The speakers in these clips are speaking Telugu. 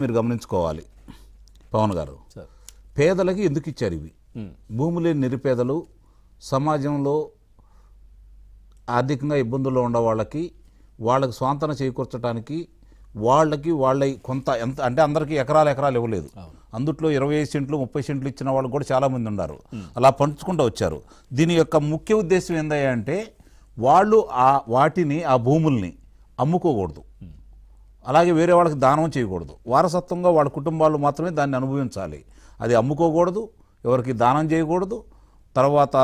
మీరు గమనించుకోవాలి పవన్ గారు, పేదలకి ఎందుకు ఇచ్చారు ఇవి? భూమి లేని నిరుపేదలు, సమాజంలో ఆర్థికంగా ఇబ్బందుల్లో ఉన్న వాళ్ళకి స్వాంతన చేకూర్చడానికి వాళ్ళ కొంత ఎంత అంటే అందరికీ ఎకరాలు ఇవ్వలేదు. అందుట్లో 25 సెంట్లు 30 సెంట్లు ఇచ్చిన వాళ్ళు కూడా చాలామంది ఉన్నారు. అలా పంచుకుంటూ వచ్చారు. దీని యొక్క ముఖ్య ఉద్దేశం ఏంటంటే వాళ్ళు ఆ భూముల్ని అమ్ముకోకూడదు, అలాగే వేరే వాళ్ళకి దానం చేయకూడదు. వారసత్వంగా వాళ్ళ కుటుంబాలు మాత్రమే దాన్ని అనుభవించాలి. అది అమ్ముకోకూడదు, ఎవరికి దానం చేయకూడదు, తర్వాత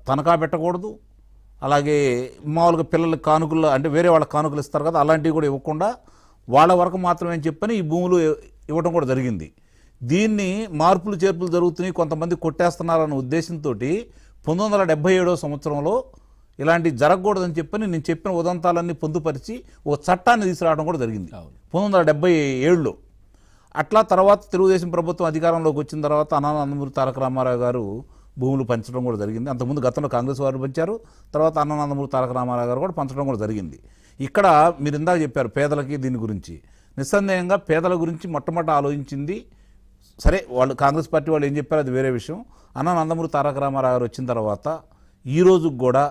తనఖా పెట్టకూడదు. అలాగే మామూలుగా పిల్లలకి కానుకలు అంటే వేరే వాళ్ళకి కానుకలు ఇస్తారు కదా, అలాంటివి కూడా ఇవ్వకుండా వాళ్ళ వరకు మాత్రమే అని చెప్పని ఈ భూములు ఇవ్వడం కూడా జరిగింది. దీన్ని మార్పులు చేర్పులు జరుగుతున్నాయి, కొంతమంది కొట్టేస్తున్నారన్న ఉద్దేశంతో 1977 సంవత్సరంలో ఇలాంటి జరగకూడదని చెప్పని నేను చెప్పిన ఉదంతాలన్నీ పొందుపరిచి ఒక చట్టాన్ని తీసుకురావడం కూడా జరిగింది 1977లో. అట్లా తర్వాత తెలుగుదేశం ప్రభుత్వం అధికారంలోకి వచ్చిన తర్వాత నందమూరి తారక రామారావు గారు భూములు పంచడం కూడా జరిగింది. అంతకుముందు గతంలో కాంగ్రెస్ వారు పంచారు, తర్వాత నందమూరి తారక రామారావు గారు కూడా పంచడం కూడా జరిగింది. ఇక్కడ మీరు ఇందాక చెప్పారు పేదలకి దీని గురించి. నిస్సందేహంగా పేదల గురించి మొట్టమొదట ఆలోచించింది సరే, వాళ్ళు కాంగ్రెస్ పార్టీ వాళ్ళు ఏం చెప్పారు అది వేరే విషయం. నందమూరి తారక రామారావు గారు వచ్చిన తర్వాత ఈ రోజు కూడా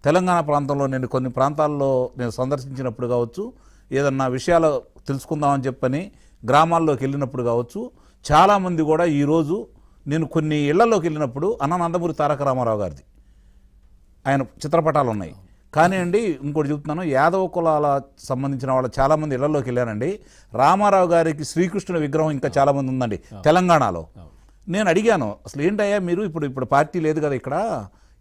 తెలంగాణ ప్రాంతంలో నేను కొన్ని ప్రాంతాల్లో నేను సందర్శించినప్పుడు కావచ్చు, ఏదన్నా విషయాలు తెలుసుకుందామని చెప్పని గ్రామాల్లోకి వెళ్ళినప్పుడు కావచ్చు, చాలామంది కూడా ఈరోజు నేను కొన్ని ఇళ్లలోకి వెళ్ళినప్పుడు నందమూరి తారక రామారావు గారిది ఆయన చిత్రపటాలు ఉన్నాయి. కానీ అండి ఇంకోటి చెప్తున్నాను, యాదవ కులాల సంబంధించిన వాళ్ళు చాలామంది ఇళ్లలోకి వెళ్ళానండి. రామారావు గారికి శ్రీకృష్ణుడి విగ్రహం ఇంకా చాలామంది ఉందండి తెలంగాణలో. నేను అడిగాను అసలు ఏంటయ్యా మీరు ఇప్పుడు పార్టీ లేదు కదా ఇక్కడ,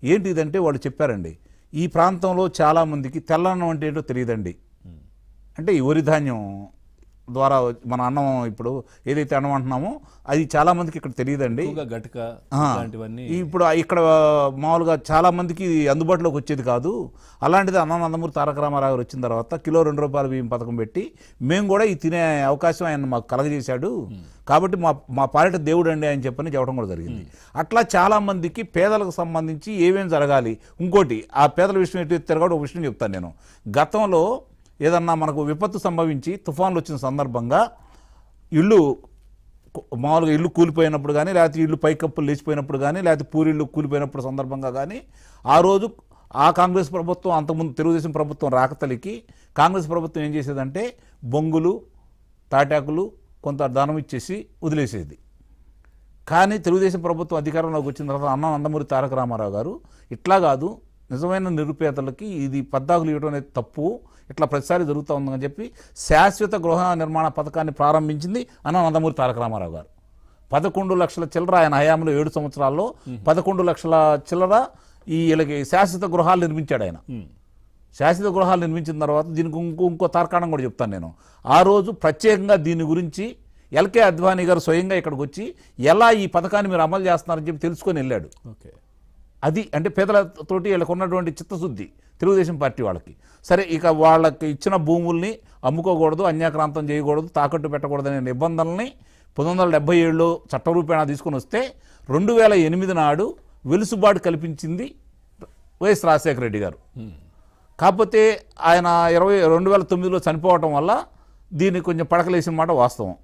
ఏంటి ఇదంటే వాళ్ళు చెప్పారండి ఈ ప్రాంతంలో చాలామందికి తెల్లన్నం అంటే ఏంటో తెలియదండి. అంటే ఈ వరి ధాన్యం ద్వారా మన అన్నం ఇప్పుడు ఏదైతే అన్నం అంటున్నామో అది చాలామందికి ఇక్కడ తెలియదండి. ఇప్పుడు ఇక్కడ మామూలుగా చాలామందికి అందుబాటులోకి వచ్చేది కాదు. అలాంటిది నందమూరి తారక రామారావు వచ్చిన తర్వాత కిలో ₹2 బియ్యం పథకం పెట్టి మేము కూడా ఈ తినే అవకాశం ఆయన మాకు కలగజేశాడు, కాబట్టి మా పాలిట దేవుడు అండి అని చెప్పని చెప్పడం కూడా జరిగింది. అట్లా చాలామందికి పేదలకు సంబంధించి ఏమేమి జరగాలి. ఇంకోటి ఆ పేదల విషయం ఎటు ఎత్తారు కూడా ఒక విషయం చెప్తాను నేను. గతంలో ఏదన్నా మనకు విపత్తు సంభవించి తుఫాన్లు వచ్చిన సందర్భంగా మామూలుగా ఇల్లు కూలిపోయినప్పుడు కానీ, లేకపోతే ఇల్లు పైకప్పులు లేచిపోయినప్పుడు కానీ, లేకపోతే పూరిళ్ళు కూలిపోయినప్పుడు సందర్భంగా కానీ ఆ రోజు కాంగ్రెస్ ప్రభుత్వం, అంతకుముందు తెలుగుదేశం ప్రభుత్వం రాకతలికి కాంగ్రెస్ ప్రభుత్వం ఏం చేసేదంటే బొంగులు తాటాకులు కొంత దానం ఇచ్చేసి వదిలేసేది. కానీ తెలుగుదేశం ప్రభుత్వం అధికారంలోకి వచ్చిన తర్వాత నందమూరి తారక రామారావు గారు ఇట్లా కాదు, నిజమైన నిరుపేదలకి ఇది పద్దాకులు ఇవ్వడం అనేది తప్పు, ఇట్లా ప్రతిసారి జరుగుతూ ఉందని చెప్పి శాశ్వత గృహ నిర్మాణ పథకాన్ని ప్రారంభించింది నందమూరి తారక రామారావు గారు. 11 లక్షల చిల్లర ఆయన హయాంలో 7 సంవత్సరాల్లో 11 లక్షల చిల్లర వీళ్ళకి శాశ్వత గృహాలు నిర్మించాడు ఆయన. శాశ్వత గృహాలు నిర్మించిన తర్వాత దీనికి ఇంకో తార్కాణం కూడా చెప్తాను నేను. ఆ రోజు ప్రత్యేకంగా దీని గురించి ఎల్కే అద్వానీ గారు స్వయంగా ఇక్కడికి వచ్చి ఎలా ఈ పథకాన్ని మీరు అమలు చేస్తున్నారని చెప్పి తెలుసుకొని వెళ్ళాడు. అది అంటే పేదలతోటి వీళ్ళకు ఉన్నటువంటి చిత్తశుద్ధి తెలుగుదేశం పార్టీ వాళ్ళకి. సరే, ఇక వాళ్ళకి ఇచ్చిన భూముల్ని అమ్ముకోకూడదు, అన్యాక్రాంతం చేయకూడదు, తాకట్టు పెట్టకూడదు అనే నిబంధనల్ని 1977లో చట్టరూపేణా తీసుకొని వస్తే 2008 నాడు వెలుసుబాటు కల్పించింది వైఎస్ రాజశేఖర రెడ్డి గారు. కాకపోతే ఆయన 2009లో చనిపోవటం వల్ల దీన్ని కొంచెం పడకలేసిన మాట వాస్తవం.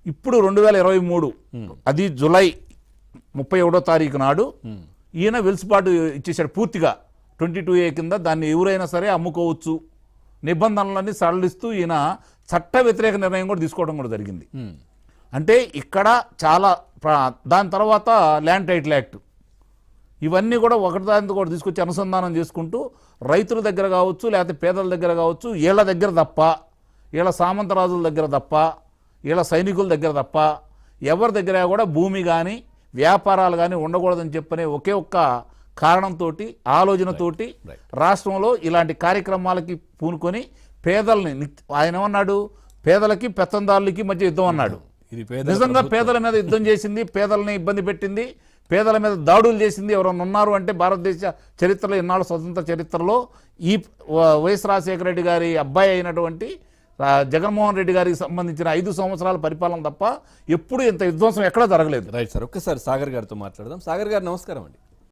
ఇప్పుడు 2023 అది జూలై 31వ తారీఖు నాడు ఈయన వెలుసుబాటు ఇచ్చేశాడు పూర్తిగా. 22A కింద దాన్ని ఎవరైనా సరే అమ్ముకోవచ్చు నిబంధనలన్నీ సడలిస్తూ ఈయన చట్ట వ్యతిరేక నిర్ణయం కూడా తీసుకోవడం కూడా జరిగింది. అంటే ఇక్కడ చాలా దాని తర్వాత ల్యాండ్ టైటిల్ యాక్ట్ ఇవన్నీ కూడా ఒకటిదానితో కూడా తీసుకొచ్చి అనుసంధానం చేసుకుంటూ రైతుల దగ్గర కావచ్చు, లేకపోతే పేదల దగ్గర కావచ్చు, వీళ్ళ దగ్గర తప్ప, వీళ్ళ సామంతరాజుల దగ్గర తప్ప, వీళ్ళ సైనికుల దగ్గర తప్ప ఎవరి దగ్గర కూడా భూమి కానీ వ్యాపారాలు కానీ ఉండకూడదని చెప్పనే ఒకే ఒక్క కారణంతో ఆలోచనతోటి రాష్ట్రంలో ఇలాంటి కార్యక్రమాలకి పూనుకొని పేదల్ని ఆయన ఏమన్నాడు, పేదలకి పెత్తందారులకి మధ్య యుద్ధం అన్నాడు. నిజంగా పేదల మీద యుద్ధం చేసింది, పేదలని ఇబ్బంది పెట్టింది, పేదల మీద దాడులు చేసింది ఎవరన్నా ఉన్నారు అంటే భారతదేశ చరిత్రలో ఇన్నాళ్ళు స్వతంత్ర చరిత్రలో ఈ వైఎస్ రాజశేఖర రెడ్డి గారి అబ్బాయి అయినటువంటి జగన్మోహన్ రెడ్డి గారికి సంబంధించిన 5 సంవత్సరాల పరిపాలన తప్ప ఎప్పుడు ఇంత విధ్వంసం ఎక్కడా జరగలేదు. రైట్ సార్, ఒక్కసారి సాగర్ గారితో మాట్లాడదాం. సాగర్ గారు నమస్కారం అండి.